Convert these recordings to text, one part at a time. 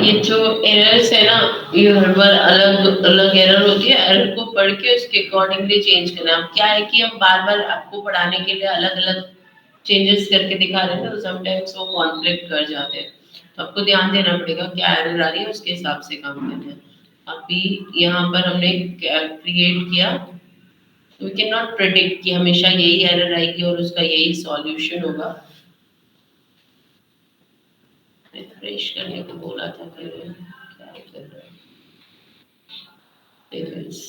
ये जो एरर्स है ना, ये हर बार अलग अलग एरर होती है। एरर को पढ़ के उसके अकॉर्डिंगली चेंज करना। अब क्या है कि हम बार बार आपको पढ़ाने के लिए अलग अलग चेंजेस करके दिखा रहे हैं, तो समटाइम्स वो कॉन्फ्लिक्ट कर जाते हैं। तो आपको ध्यान देना पड़ेगा क्या एरर आ रही है, उसके हिसाब से काम करना है। अभी यहाँ पर हमने क्रिएट किया, तो वी कैन नॉट प्रेडिक्ट कि हमेशा यही एरर आएगी और उसका यही सॉल्यूशन होगा। रिफ्रेश करने को बोला था, फिर क्या कर रहा है टेबल्स।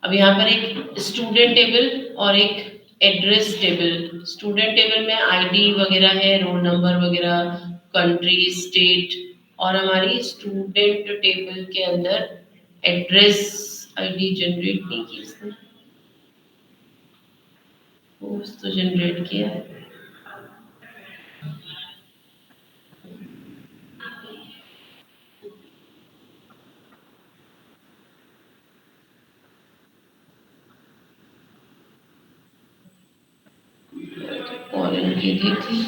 अब यहाँ पर एक स्टूडेंट टेबल और एक एड्रेस टेबल। स्टूडेंट टेबल में आईडी वगैरह है, रोल नंबर वगैरह, कंट्री, स्टेट। और हमारी स्टूडेंट टेबल के अंदर एड्रेस आईडी जनरेट नहीं की इसने, पोस्ट तो जनरेट किया है। और इनकी दी थी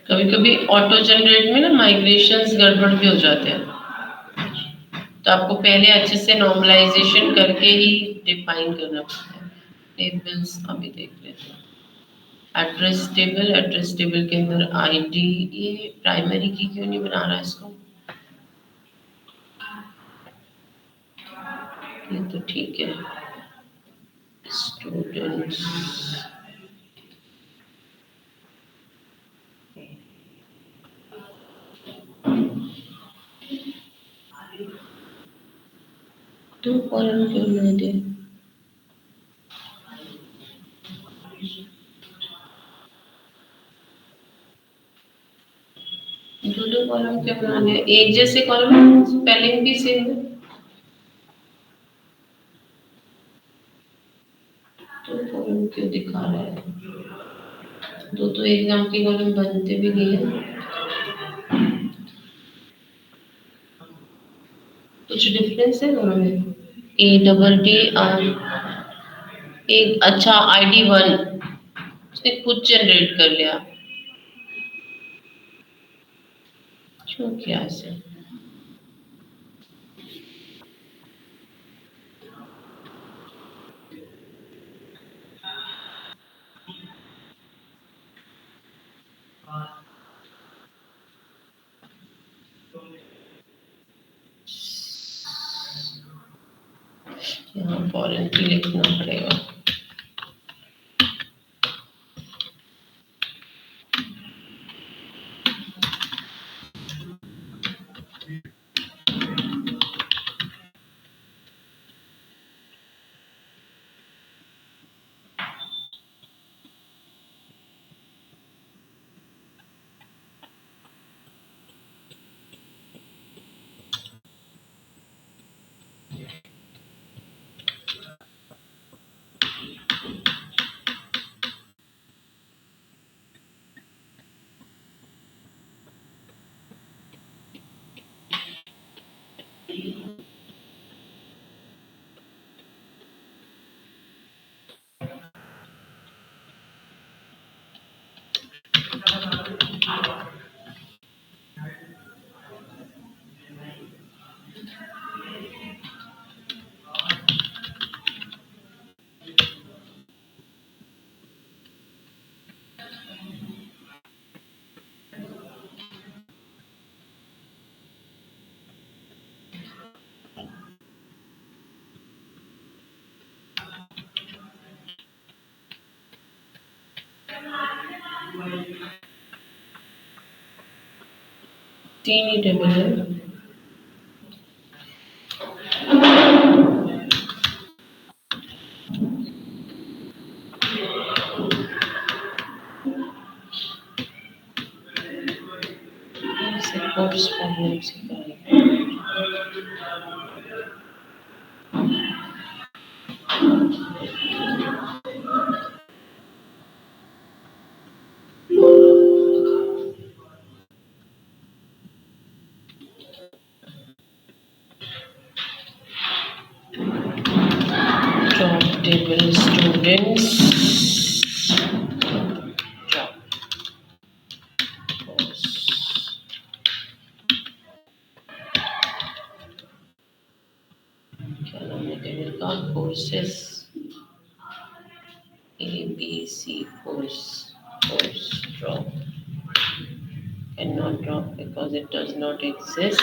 कभी कभी ऑटो जनरेट में ना माइग्रेशंस गड़बड़ भी हो जाते हैं, तो आपको पहले अच्छे से नॉर्मलाइजेशन करके ही डिफाइन करना पड़ता है। टेबल्स अभी देख लेते हैं। एड्रेस टेबल के अंदर आईडी, ये प्राइमरी की क्यों नहीं बना रहा इसको? ये तो ठीक है। स्टूडेंट्स, दो कॉलम क्यों नहीं दे? दो दो कॉलम क्यों बना दिया? एक जैसे कॉलम, स्पेलिंग भी सेम है। तो कॉलम क्यों दिखा रहा है? दो तो एग्जाम के कॉलम बनते भी नहीं है। कुछ डिफरेंस है दोनों में? ADD एक अच्छा ID1 उसने खुद जनरेट कर लिया। क्यों किया ऐसे? यहाँ फॉरेन की लिखना पड़ेगा। तीन ही टेबल है। ऐसे कोर्स प्रॉब्लम से करेंगे। Job table students. Job course. क्या नाम है टेबल का? Courses ABC course drop cannot drop because it does not exist.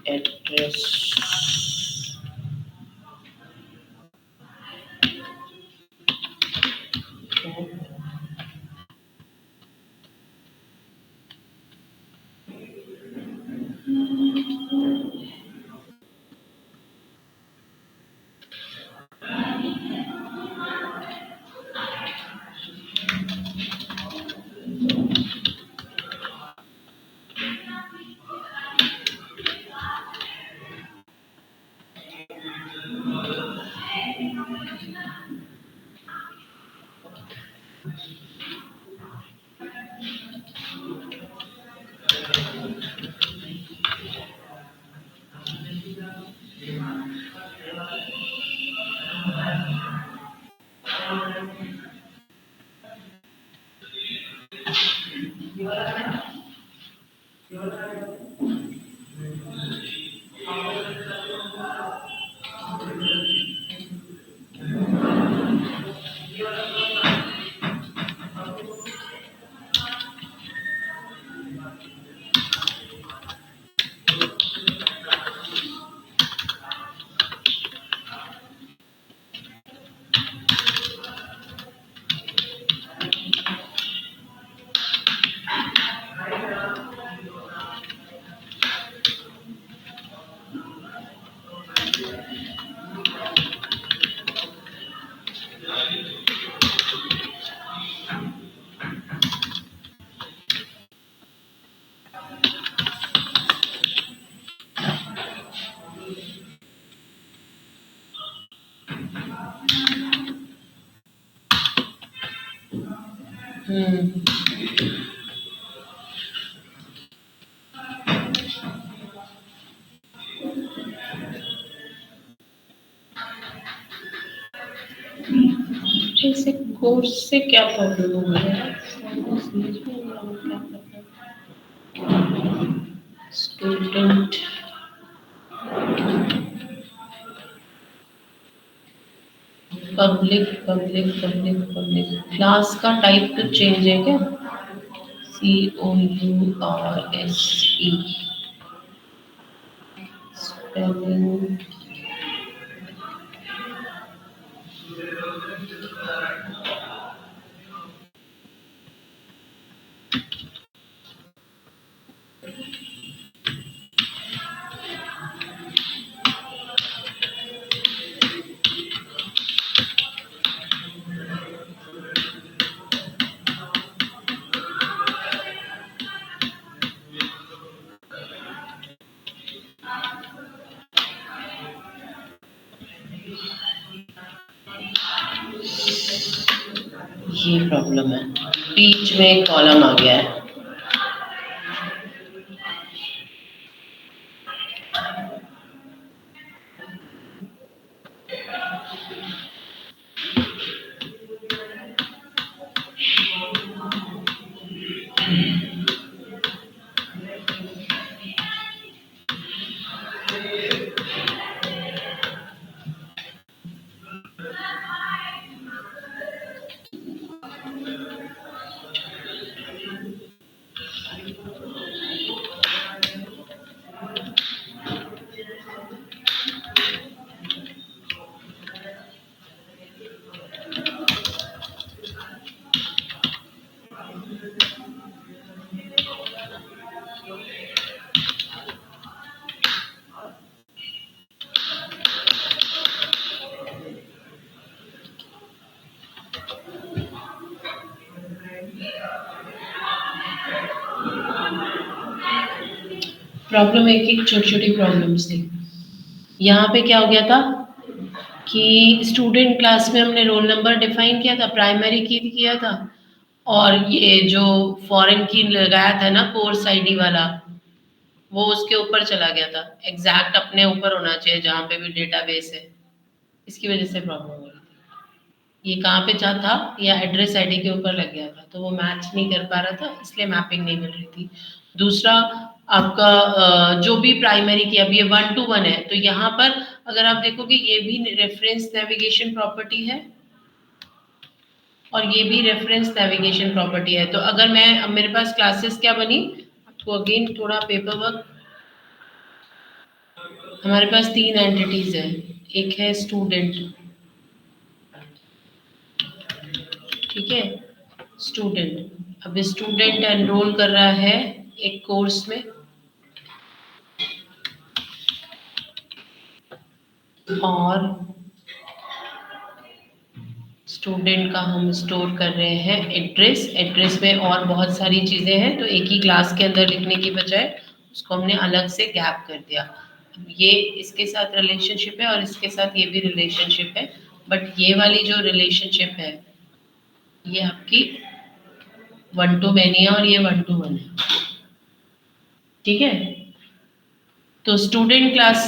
Address ऐसे कोर्स से क्या प्रॉब्लम हो गया है? समझ में नहीं आ रहा क्या करना है। Student public public public public class का टाइप तो चेंज है क्या? COURSE स्पेलिंग ये प्रॉब्लम है, बीच में कॉलम आ गया है। प्रॉब्लम एक छोटी छोटी प्रॉब्लम्स थी। यहाँ पे क्या हो गया था कि स्टूडेंट क्लास में हमने रोल नंबर डिफाइन किया था, प्राइमरी की किया था, और ये जो फॉरेन की लगाया था ना कोर्स आईडी वाला, वो उसके ऊपर चला गया था। एग्जैक्ट अपने ऊपर होना चाहिए जहाँ पे भी डेटाबेस है। इसकी वजह से प्रॉब्लम हो रही थी। ये कहाँ पे जा था, या एड्रेस आईडी के ऊपर लग गया था, तो वो मैच नहीं कर पा रहा था, इसलिए मैपिंग नहीं मिल रही थी। दूसरा, आपका जो भी प्राइमरी की, अब ये 1 to 1 है, तो यहाँ पर अगर आप देखोगे ये भी रेफरेंस नेविगेशन प्रॉपर्टी है और ये भी रेफरेंस नेविगेशन प्रॉपर्टी है। तो अगर मैं, अब मेरे पास क्लासेस क्या बनी, आपको अगेन थोड़ा पेपर वर्क, हमारे पास 3 एंटिटीज है। एक है स्टूडेंट, ठीक है, स्टूडेंट। अब स्टूडेंट एनरोल कर रहा है एक कोर्स में, और स्टूडेंट का हम स्टोर कर रहे हैं एड्रेस। एड्रेस में और बहुत सारी चीज़ें हैं, तो एक ही क्लास के अंदर लिखने की बजाय उसको हमने अलग से गैप कर दिया। ये इसके साथ रिलेशनशिप है और इसके साथ ये भी रिलेशनशिप है, बट ये वाली जो रिलेशनशिप है ये आपकी 1 to many है और ये 1 to 1 है, ठीक है। तो स्टूडेंट क्लास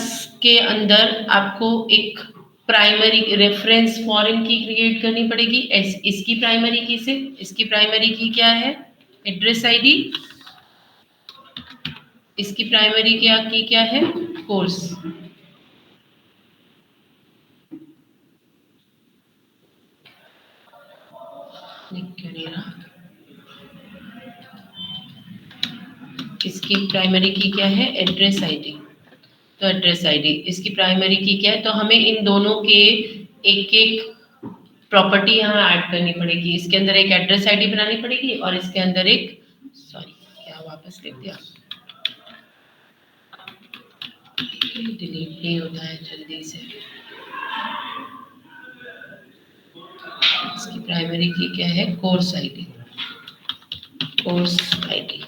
के अंदर आपको एक प्राइमरी रेफरेंस फॉरेन की क्रिएट करनी पड़ेगी। इसकी प्राइमरी की से, इसकी प्राइमरी की क्या है, एड्रेस आईडी, इसकी प्राइमरी की क्या है, कोर्स। क्यों नहीं रहा, इसकी प्राइमरी की क्या है, एड्रेस आईडी। तो एड्रेस आईडी, इसकी प्राइमरी की क्या है, तो हमें इन दोनों के एक एक प्रॉपर्टी यहाँ ऐड करनी पड़ेगी। इसके अंदर एक एड्रेस आईडी बनानी पड़ेगी और इसके अंदर एक, सॉरी क्या वापस लिख दिया, डिलीट नहीं होता है जल्दी से। इसकी प्राइमरी की क्या है, कोर्स आईडी, कोर्स आईडी।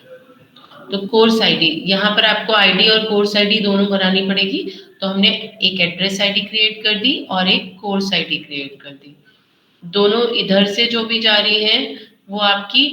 तो कोर्स आईडी, यहाँ पर आपको आईडी और कोर्स आईडी दोनों बनानी पड़ेगी। तो हमने एक एड्रेस आईडी क्रिएट कर दी और एक कोर्स आईडी क्रिएट कर दी। दोनों इधर से जो भी जा रही हैं वो आपकी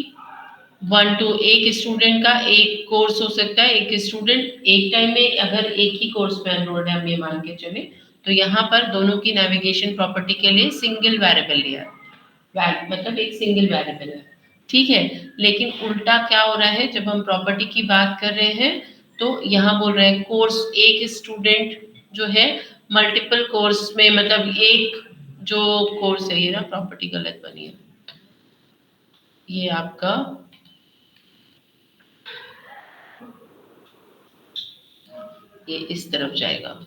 1 to एक स्टूडेंट का एक कोर्स हो सकता है, एक स्टूडेंट एक टाइम में अगर एक ही कोर्स में एनरोल्ड है, हम ये मान के चले, तो यहाँ पर दोनों की नेविगेशन प्रॉपर्टी के लिए सिंगल वेरिएबल लिया है, मतलब एक सिंगल वेरिएबल है, ठीक है। लेकिन उल्टा क्या हो रहा है, जब हम प्रॉपर्टी की बात कर रहे हैं तो यहाँ बोल रहे हैं कोर्स, एक स्टूडेंट जो है मल्टीपल कोर्स में, मतलब एक जो कोर्स है, ये ना प्रॉपर्टी गलत बनी है, ये आपका ये इस तरफ जाएगा,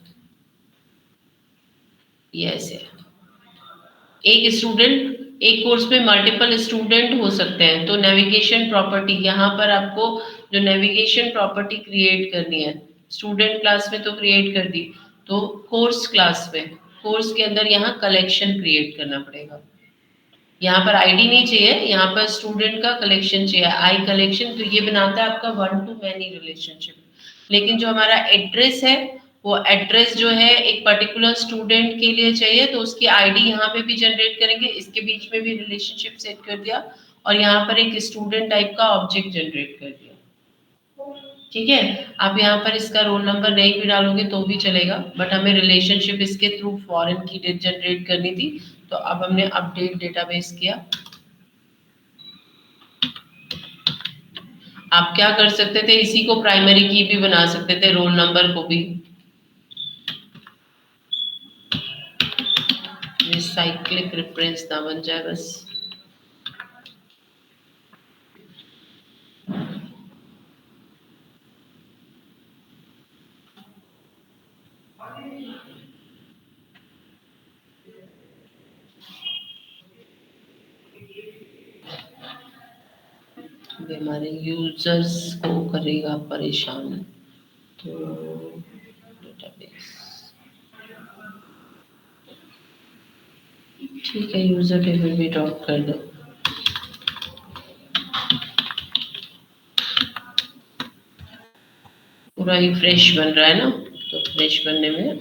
ये ऐसे है। एक स्टूडेंट एक कोर्स में मल्टीपल स्टूडेंट हो सकते हैं, तो नेविगेशन प्रॉपर्टी यहाँ पर आपको जो नेविगेशन प्रॉपर्टी क्रिएट करनी है, स्टूडेंट क्लास में तो क्रिएट कर दी, तो कोर्स क्लास में, कोर्स के अंदर यहाँ कलेक्शन क्रिएट करना पड़ेगा। यहाँ पर आईडी नहीं चाहिए, यहाँ पर स्टूडेंट का कलेक्शन चाहिए, आई कलेक्शन, तो ये बनाता है आपका 1 to many रिलेशनशिप। लेकिन जो हमारा एड्रेस है, वो एड्रेस जो है एक पर्टिकुलर स्टूडेंट के लिए चाहिए, तो उसकी आईडी यहाँ पे भी जनरेट करेंगे, इसके बीच में भी रिलेशनशिप सेट कर दिया, और यहाँ पर एक स्टूडेंट टाइप का ऑब्जेक्ट जनरेट कर दिया, ठीक है। आप यहाँ पर इसका रोल नंबर नहीं भी डालोगे तो भी चलेगा, बट हमें रिलेशनशिप इसके थ्रू फॉरेन की डेट जनरेट करनी थी, तो अब हमने अपडेट डेटाबेस किया। आप क्या कर सकते थे, इसी को प्राइमरी की भी बना सकते थे, रोल नंबर को भी, साइक्लिक रेफरेंस ना बन जाए बस। ये हमारे यूजर्स को करेगा परेशान, तो डेटाबेस, ठीक है, यूजर टेबल भी ड्रॉप कर दो। पूरा ही फ्रेश बन रहा है ना, तो फ्रेश बनने में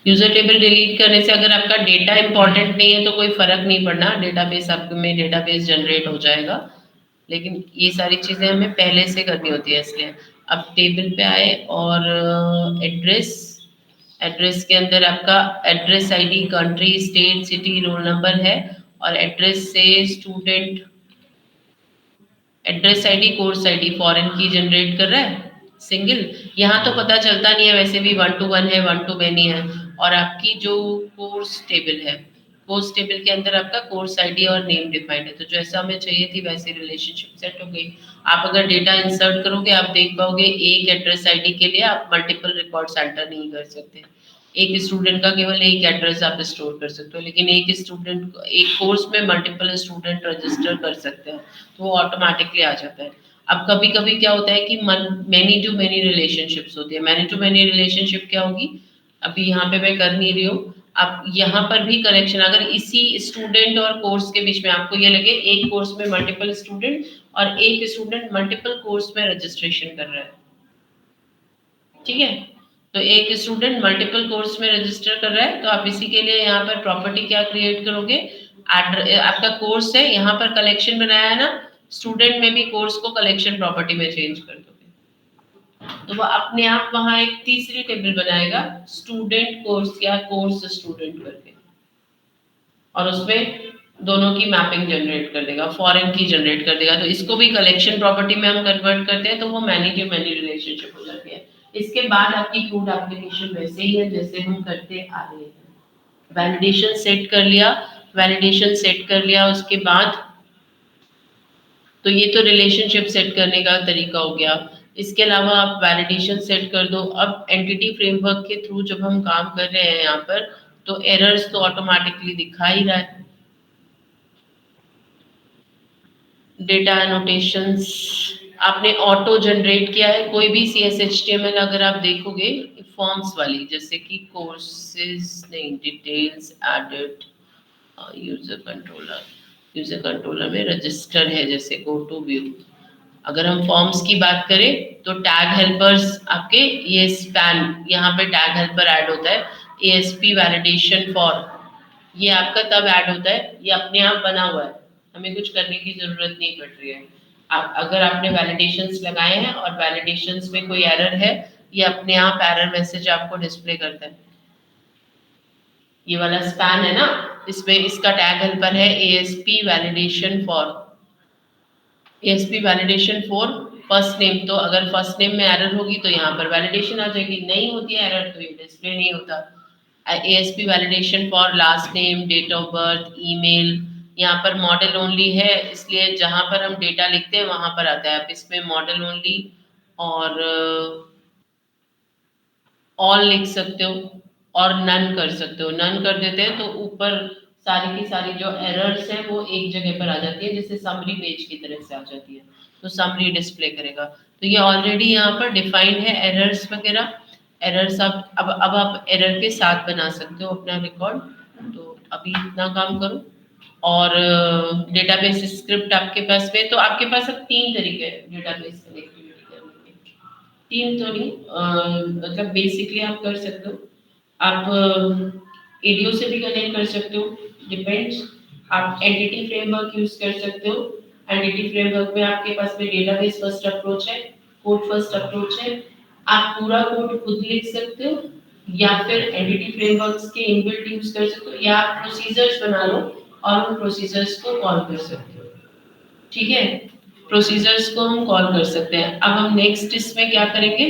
यूजर टेबल डिलीट करने से अगर आपका डेटा इंपॉर्टेंट नहीं है तो कोई फर्क नहीं पड़ना, डेटाबेस आपके में डेटाबेस जनरेट हो जाएगा, लेकिन ये सारी चीजें हमें पहले से करनी होती है, इसलिए अब टेबल पे आए और एड्रेस, एड्रेस के अंदर आपका address ID, country, state, city, roll number है, और एड्रेस से student, address ID, course ID, foreign की जनरेट कर रहा है सिंगल, यहाँ तो पता चलता नहीं है, वैसे भी 1 to 1 है, 1 to many है। और आपकी जो कोर्स टेबल है, कोर्स टेबल के अंदर आपका कोर्स आईडी और नेम डिफाइंड है, तो जैसा हमें चाहिए थी वैसे रिलेशनशिप सेट हो गई। आप अगर डेटा इंसर्ट करोगे, आप देख पाओगे एक एड्रेस आईडी के लिए आप मल्टीपल रिकॉर्ड्स एंटर नहीं कर सकते, एक स्टूडेंट का केवल एक एड्रेस आप स्टोर कर सकते हो, लेकिन एक स्टूडेंट, एक कोर्स में मल्टीपल स्टूडेंट रजिस्टर कर सकते हैं, तो वो ऑटोमेटिकली आ जाता है। अब कभी कभी क्या होता है कि मैनी टू मैनी रिलेशनशिप्स होती है, मैनी टू मैनी रिलेशनशिप क्या होगी, अभी यहाँ पे मैं कर नहीं रही हूँ, आप यहाँ पर भी कनेक्शन, अगर इसी स्टूडेंट और कोर्स के बीच में आपको ये लगे एक कोर्स में मल्टीपल स्टूडेंट और एक स्टूडेंट मल्टीपल कोर्स में रजिस्ट्रेशन कर रहा है, ठीक है, तो एक स्टूडेंट मल्टीपल कोर्स में रजिस्टर कर रहा है, तो आप इसी के लिए यहाँ पर प्रॉपर्टी क्या क्रिएट करोगे, आपका कोर्स है, यहाँ पर कलेक्शन बनाया है ना, स्टूडेंट में भी कोर्स को कलेक्शन प्रॉपर्टी में चेंज कर दोगे, तो वो अपने आप वहां एक तीसरी टेबल बनाएगा, स्टूडेंट कोर्स या कोर्स स्टूडेंट करके, और उसमें दोनों की मैपिंग जनरेट कर देगा, फॉरेन की जनरेट कर देगा, तो इसको भी कलेक्शन प्रॉपर्टी में हम कन्वर्ट करते हैं, तो वो मैनी टू मैनी रिलेशनशिप हो जाती है। इसके बाद आपकी क्यूड एप्लीकेशन वैसे ही है जैसे हम करते आ रहे हैं। वैलिडेशन सेट कर लिया, वैलिडेशन सेट कर लिया उसके बाद, तो ये तो रिलेशनशिप सेट करने का तरीका हो गया, इसके अलावा आप वैलिडेशन सेट कर दो। अब एंटिटी फ्रेमवर्क के थ्रू जब हम काम कर रहे हैं यहाँ पर, तो एरर्स तो ऑटोमेटिकली दिखा ही रहा है, डेटा एनोटेशंस आपने ऑटो जनरेट किया है, कोई भी CSHTML अगर आप देखोगे फॉर्म्स वाली, जैसे कि कोर्सेज नहीं, details added, user controller, user controller में रजिस्टर है, जैसे गो टू व्यू, अगर हम फॉर्म्स की बात करें तो टैग हेल्पर्स आपके, ये स्पैन, यहाँ पे टैग हेल्पर ऐड होता है, ASP वैलिडेशन फॉर ये आपका तब ऐड होता है, ये अपने आप बना हुआ है, हमें कुछ करने की जरूरत नहीं पड़ रही है। आप अगर आपने वैलिडेशंस लगाए हैं और वैलिडेशंस में कोई एरर है, ये अपने आप एरर मैसेज आपको डिस्प्ले करता है। ये वाला स्पैन है ना, इसमें इसका टैग हेल्पर है ASP validation for, ASP validation for first name. तो अगर फर्स्ट नेम में एरर होगी तो यहाँ पर वैलिडेशन आ जाएगी, नहीं होती है एरर तो ये डिस्प्ले नहीं होता। ASP validation for last name, date of birth, email. यहाँ पर मॉडल ओनली है, इसलिए जहाँ पर हम डेटा लिखते हैं वहां पर आता है। आप इसमें मॉडल ओनली और ऑल लिख सकते हो और नन कर सकते हो। नन कर देते हैं तो ऊपर सारी की सारी जो एरर्स हैं वो एक जगह पर आ जाती है, जैसे समरी पेज की तरह से आ जाती है, तो समरी डिस्प्ले करेगा। तो ये ऑलरेडी यहाँ पर डिफाइंड है एरर्स वगैरह। एरर्स अब आप एरर के साथ बना सकते हो अपना रिकॉर्ड। तो अभी इतना काम करो और डेटाबेस स्क्रिप्ट आपके पास में, तो आपके पास अब 3 तरीके हैं डेटाबेस कनेक्टिविटी करने के। 3 तो नहीं, मतलब बेसिकली आप कर सकते हो। आप एडीओ से भी कनेक्ट कर सकते हो, डिपेंड्स। आप एंटिटी फ्रेमवर्क यूज कर सकते हो। एंटिटी फ्रेमवर्क में आपके पास में डेटाबेस फर्स्ट अप्रोच है, कोड फर्स्ट अप्रोच है। आप पूरा कोड खुद लिख सकते हो या फिर एंटिटी फ्रेमवर्क्स के इनबिल्ट यूज कर सकते हो, या आप प्रोसीजर्स बना लो और उन प्रोसीजर्स को कॉल कर सकते हो। ठीक है, प्रोसीजर्स को हम कॉल कर सकते हैं। अब हम नेक्स्ट इसमें क्या करेंगे,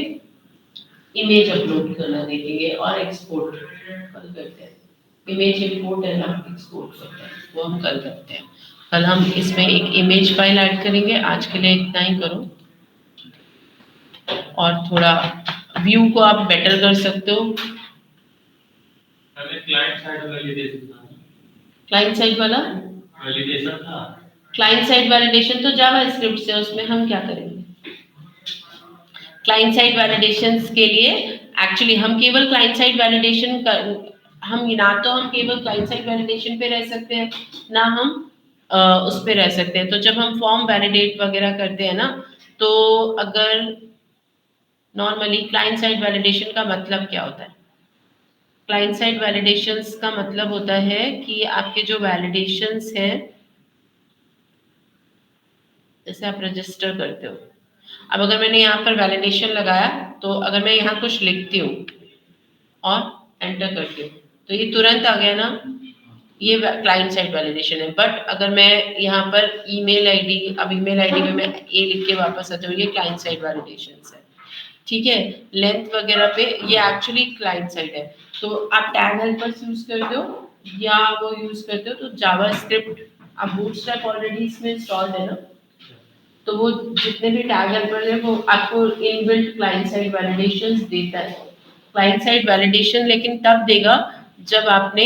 इमेज अपलोड करना देखेंगे और एक्सपोर्ट कल करते हैं। इमेज इंपोर्ट एंड एक्सपोर्ट करते हैं, वो हम कल करते हैं। कल हम इसमें एक इमेज फाइल ऐड करेंगे। आज के लिए इतना ही करो, और थोड़ा व्यू को आप बेटर कर सकते हो। हमें क्लाइंट साइड वैलिडेशन था, क्लाइंट साइड वाला वैलिडेशन था। क्लाइंट साइड वैलिडेशन तो जावा स्क्रिप्ट से, उसमें हम क्या करेंगे। क्लाइंट साइड वैलिडेशन के लिए एक्चुअली हम केवल क्लाइंट साइड वैलिडेशन कर, हम ना तो हम केवल क्लाइंट साइड वैलिडेशन पे रह सकते हैं, ना हम उस पे रह सकते हैं। तो जब हम फॉर्म वैलिडेट वगैरह करते हैं ना, तो अगर नॉर्मली क्लाइंट साइड वैलिडेशन का मतलब क्या होता है। क्लाइंट साइड वैलिडेशंस का मतलब होता है कि आपके जो वैलिडेशंस हैं, जैसे आप रजिस्टर करते हो। अब अगर मैंने यहाँ पर वैलिडेशन लगाया, तो अगर मैं यहाँ कुछ लिखती हूँ और एंटर करती हूँ, तो ये तुरंत आ गया ना, ये क्लाइंट साइड वैलिडेशन है। बट अगर मैं यहाँ पर ईमेल आईडी, अब ईमेल आईडी में मैं ए लिख के वापस आती हूँ, ये क्लाइंट साइड वैलिडेशन है। ठीक है, लेंथ वगैरह पे ये एक्चुअली क्लाइंट साइड है। तो आप टैग हेल्पर्स यूज करते हो या वो यूज करते हो, तो जावा स्क्रिप्ट, आप बूटस्ट्रैप ऑलरेडी इसमें इंस्टॉल है ना, तो वो जितने भी टैग हेल्पर है वो आपको इनबिल्ट क्लाइंट साइड वैलिडेशंस देता है। क्लाइंट साइड वैलिडेशन लेकिन तब देगा जब आपने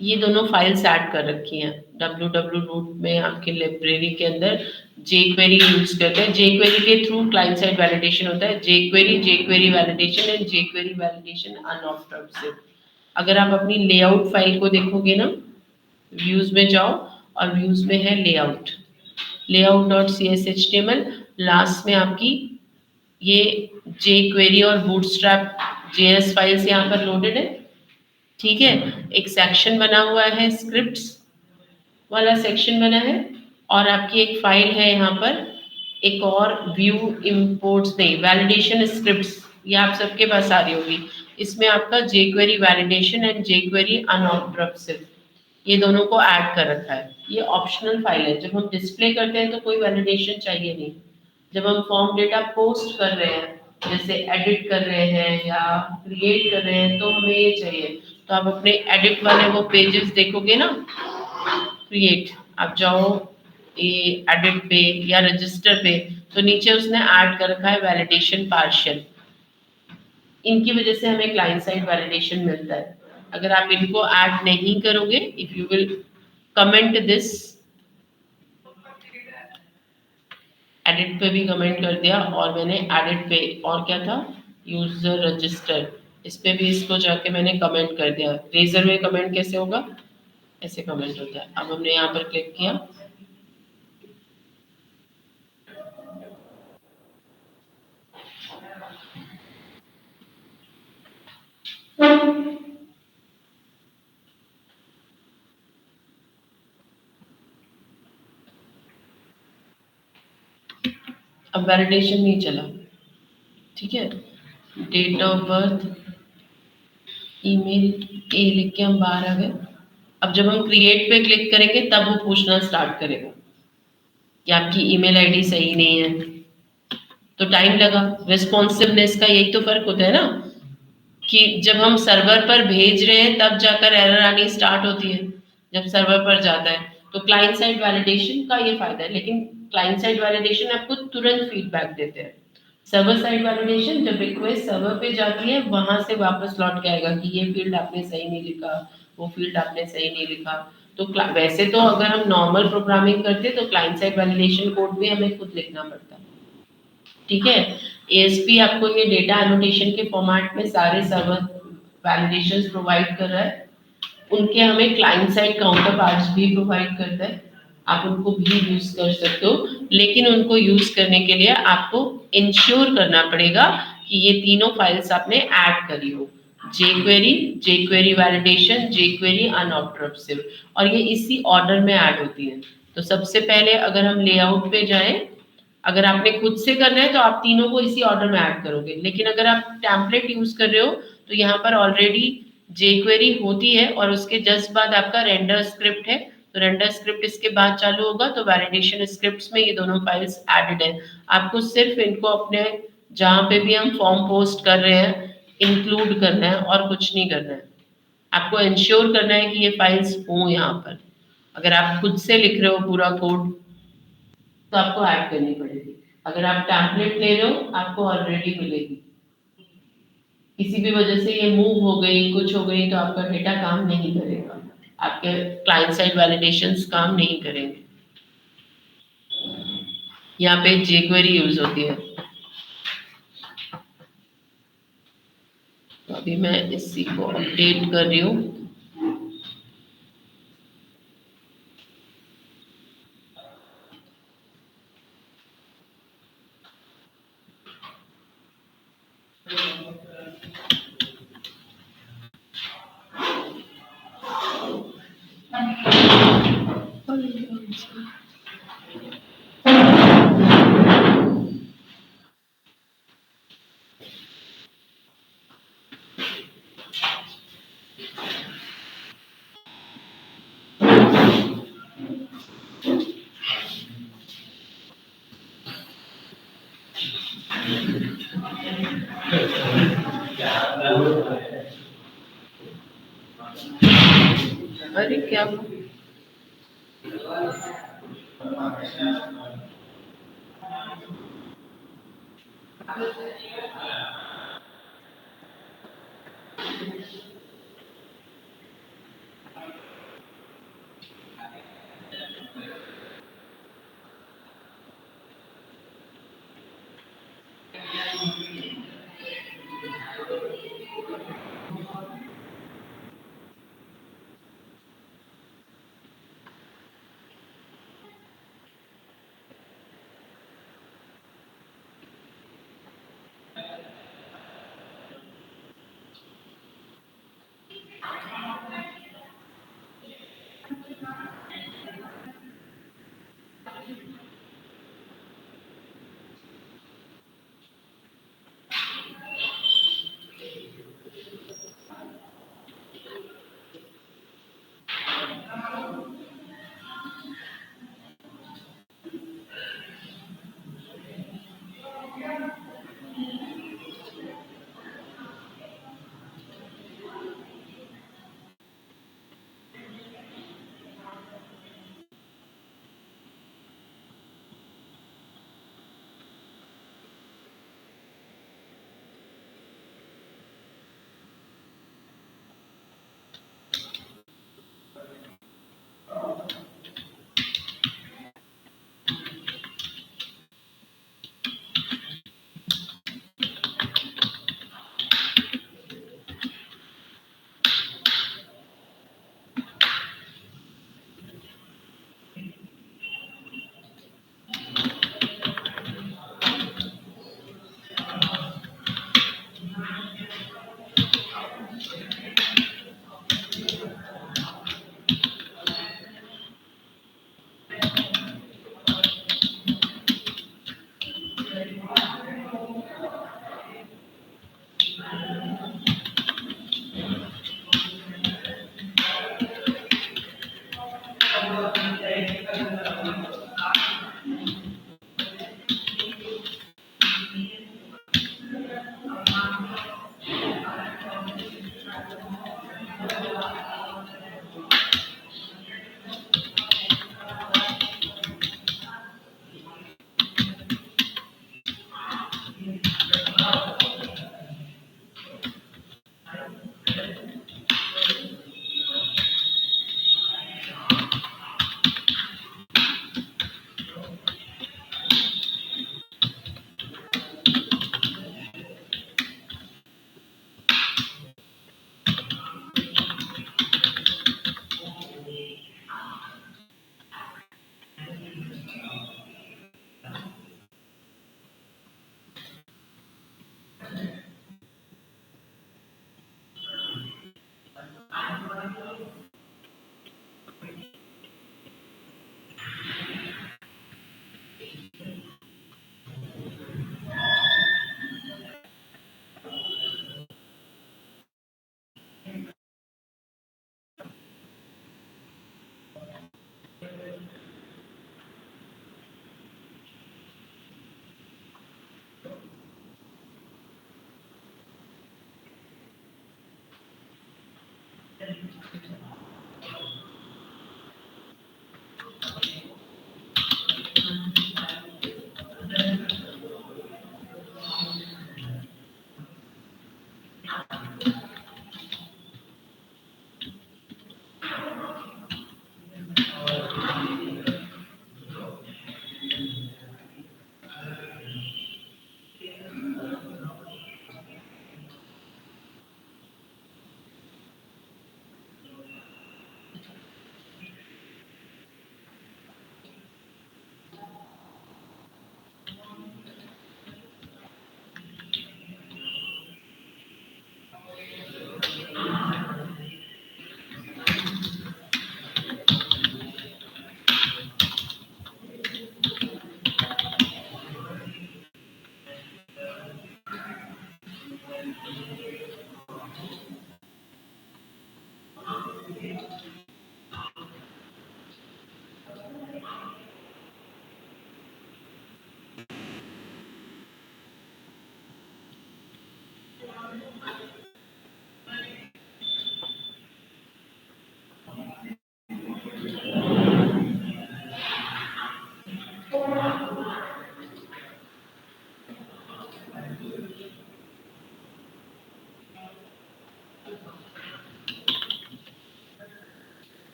ये दोनों फाइल्स ऐड कर रखी हैं। www रूट में आपके लाइब्रेरी के अंदर jQuery यूज करते हैं। jQuery के थ्रू क्लाइंट साइड वैलिडेशन होता है। jQuery validation and jQuery validation unobstructive. अगर आप अपनी लेआउट फाइल को देखोगे ना, व्यूज में जाओ और व्यूज में है लेआउट, layout.cshtml, लास्ट में आपकी ये jQuery और bootstrap JS फाइल्स यहाँ पर लोडेड है। ठीक है, एक सेक्शन बना हुआ है, स्क्रिप्ट्स वाला सेक्शन बना है, और आपकी एक फाइल है यहाँ पर, एक और व्यू इंपोर्ट्स नहीं, वैलिडेशन स्क्रिप्ट्स, ये आप सबके पास आ रही होगी। इसमें आपका jQuery वैलिडेशन एंड jQuery अनऑब्स्ट्रक्टिव, ये दोनों को ऐड कर रखा है। ये ऑप्शनल फाइल है, जब हम डिस्प्ले करते हैं तो कोई वैलिडेशन चाहिए नहीं। जब हम फॉर्म डेटा पोस्ट कर रहे हैं, जैसे एडिट कर रहे हैं या क्रिएट कर रहे हैं, तो हमें ये चाहिए। तो आप अपने एडिट वाले वो पेजेस देखोगे ना, क्रिएट, आप जाओ ये एडिट पे या रजिस्टर पे, तो नीचे उसने ऐड कर रखा है वैलिडेशन पार्शियल। इनकी वजह से हमें क्लाइंट साइड वैलिडेशन मिलता है। अगर आप इनको ऐड नहीं करोगे, if you will comment this, edit पे भी कमेंट कर दिया, और मैंने एडिट पे और क्या था, यूजर रजिस्टर, इस पे भी इसको जाके मैंने कमेंट कर दिया। रेजर में कमेंट कैसे होगा, ऐसे कमेंट होता है। अब हमने यहाँ पर क्लिक किया, अब वैलिडेशन नहीं चला, ठीक है। डेट ऑफ बर्थ, ईमेल, ए लिख के हम बाहर आ गए। अब जब हम क्रिएट पे क्लिक करेंगे तब वो पूछना स्टार्ट करेगा कि आपकी ईमेल आईडी सही नहीं है, तो टाइम लगा। रिस्पॉन्सिवनेस का यही तो फर्क होता है ना, कि जब हम सर्वर पर भेज रहे हैं तब जाकर एरर आनी स्टार्ट होती है, जब सर्वर पर जाता है। तो क्लाइंट साइड वैलिडेशन का ये फायदा है, लेकिन क्लाइंट साइड वैलिडेशन आपको तुरंत फीडबैक देते हैं। सर्वर साइड वैलिडेशन, जब रिक्वेस्ट सर्वर पे जाती है वहां से वापस लौट के आएगा कि ये फील्ड आपने सही नहीं लिखा, वो फील्ड आपने सही नहीं लिखा। तो वैसे तो अगर हम नॉर्मल प्रोग्रामिंग करते तो क्लाइंट साइड वैलिडेशन कोड भी हमें खुद लिखना पड़ता, ठीक है। एएसपी आपको ये डेटा एनोटेशन के फॉर्मेट में सारे सर्वर वैलिडेशंस प्रोवाइड कर रहा है। उनके हमें क्लाइंट साइड काउंटर पार्ट्स भी प्रोवाइड करता है, आप उनको भी यूज कर सकते हो। लेकिन उनको यूज करने के लिए आपको इंश्योर करना पड़ेगा कि ये तीनों फाइल्स आपने ऐड करी हो, जेक्वेरी वैलिडेशन, जेक्वेरी अनऑब्ट्रप्सिव, और ये इसी ऑर्डर में ऐड होती है। तो सबसे पहले अगर हम लेआउट पे जाएं, अगर आपने खुद से करना है तो आप तीनों को इसी ऑर्डर में ऐड करोगे, लेकिन अगर आप टेम्पलेट यूज कर रहे हो तो यहाँ पर ऑलरेडी जेक्वेरी होती है और उसके जस्ट बाद आपका रेंडर स्क्रिप्ट है। तो रेंडर स्क्रिप्ट इसके बाद चालू होगा, तो वैलिडेशन स्क्रिप्ट्स में ये दोनों फाइल्स एडेड है। आपको सिर्फ इनको अपने जहाँ पे भी हम फॉर्म पोस्ट कर रहे हैं इंक्लूड करना है और कुछ नहीं करना है। आपको इंश्योर करना है कि ये फाइल्स हों यहाँ पर। अगर आप खुद से लिख रहे हो पूरा कोड तो आपको ऐड करनी पड़ेगी, अगर आप टेम्पलेट ले रहे हो आपको ऑलरेडी मिलेगी। किसी भी वजह से ये मूव हो गई, कुछ हो गई, तो आपका डेटा काम नहीं करेगा, आपके क्लाइंट साइड वैलिडेशंस काम नहीं करेंगे। यहाँ पे जेक्वेरी यूज होती है। तो अभी मैं इसी को अपडेट कर रही हूँ। अरे क्या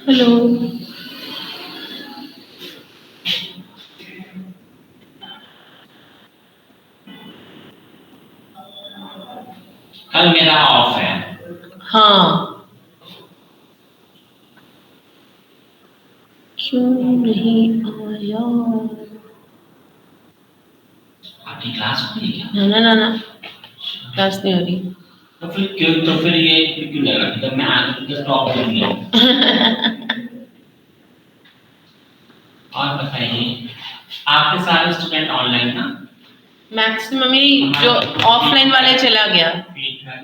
हेलो। कल मेरा ऑफ है। हाँ, क्यों नहीं आया? आपकी क्लास हो रही है क्या? ना ना ना ना, क्लास नहीं हो रही। तो फिर ये क्यों लगा जब मैं आज तो स्टॉप कर दिया। और बताइए, आपके सारे स्टूडेंट ऑनलाइन ना? मैक्सिमम ही जो ऑफलाइन वाले चला गया,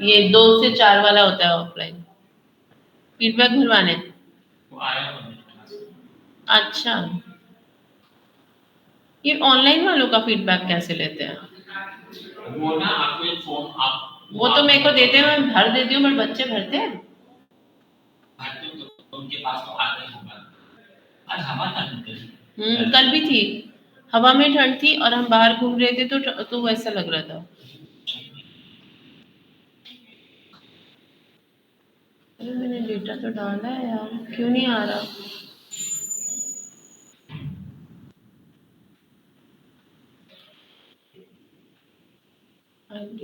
ये 2 से 4 वाला होता है ऑफलाइन। फीडबैक भरवाने। वो आया होगा क्लास में। अच्छा, ये ऑनलाइन वालों का फीडबैक कैसे लेते हैं? वो ना आपको एक फॉर्म आप वो तो मेरे को देते हैं, मैं भर देती हूँ, बट बच्चे भरते हैं। भरते हो तो उनके पास तो आता ही होगा। आज हवा था कल भी थी, हवा में ठंड थी और हम बाहर घूम रहे थे तो वैसा लग रहा था। अरे मैंने डेटा तो डाला है यार, क्यों नहीं आ रहा? ID,